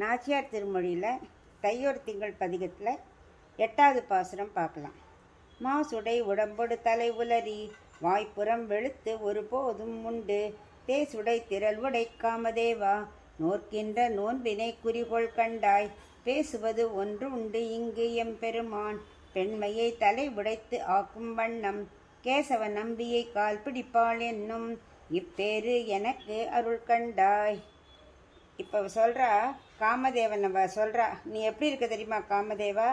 நாச்சியார் திருமொழியில் தையோர் திங்கள் பதிகத்தில் 8வது பாசுரம் பார்க்கலாம். மாசுடை உடம்பொடு தலை உலரி வாய்ப்புறம் வெளுத்து ஒருபோதும் உண்டு தேசுடை திரள் உடை காமதேவா நோர்க்கின்ற நோன்பினை குறிகோள் கண்டாய் பேசுவது ஒன்று உண்டு இங்கு எம்பெருமான் பெண்மையை தலை உடைத்து ஆக்கும் வண்ணம் கேசவ நம்பியை கால் பிடிப்பாள் என்னும் இப்பேரு எனக்கு அருள் கண்டாய். இப்போ சொல்கிறா காமதேவன் சொல்கிறா, நீ எப்படி இருக்க தெரியுமா காமதேவா?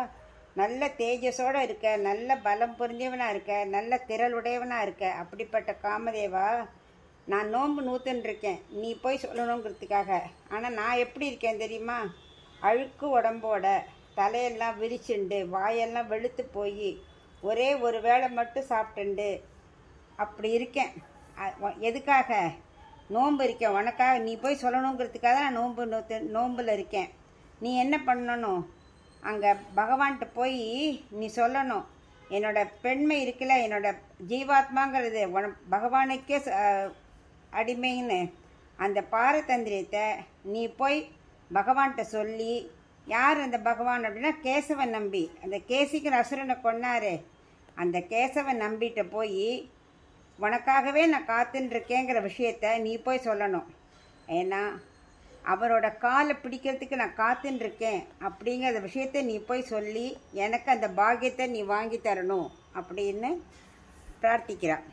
நல்ல தேஜஸோடு இருக்க, நல்ல பலம் புரிஞ்சவனாக இருக்க, நல்ல திரளுடையவனாக இருக்க. அப்படிப்பட்ட காமதேவா, நான் நோன்பு நூற்றுன்ருக்கேன், நீ போய் சொல்லணுங்கிறதுக்காக. ஆனால் நான் எப்படி இருக்கேன் தெரியுமா? அழுக்கு உடம்போட, தலையெல்லாம் விரிச்சுண்டு, வாயெல்லாம் வெளுத்து போய் ஒரே ஒரு வேளை மட்டும் சாப்பிட்டுண்டு அப்படி இருக்கேன். எதுக்காக? நோன்பு இருக்கேன் உனக்காக, நீ போய் சொல்லணுங்கிறதுக்காக நான் நோம்பில் இருக்கேன். நீ என்ன பண்ணணும்? அங்கே பகவான்கிட்ட போய் நீ சொல்லணும், என்னோட பெண்மை இருக்குல்ல, என்னோட ஜீவாத்மாங்கிறது பகவானுக்கே அடிமைன்னு அந்த பாரதந்திரியத்தை நீ போய் பகவான்கிட்ட சொல்லி. யார் அந்த பகவான் அப்படின்னா கேசவன் நம்பி, அந்த கேசிக்கு அசுரனை கொன்னாரே அந்த கேசவன் நம்பிட்ட போய் உனக்காகவே நான் காத்துன்ருக்கேங்கிற விஷயத்த நீ போய் சொல்லணும். ஏன்னா அவரோட காலை பிடிக்கிறதுக்கு நான் காத்துன்ருக்கேன் அப்படிங்கிற விஷயத்த நீ போய் சொல்லி எனக்கு அந்த பாக்கியத்தை நீ வாங்கி தரணும் அப்படின்னு பிரார்த்திக்கிறான்.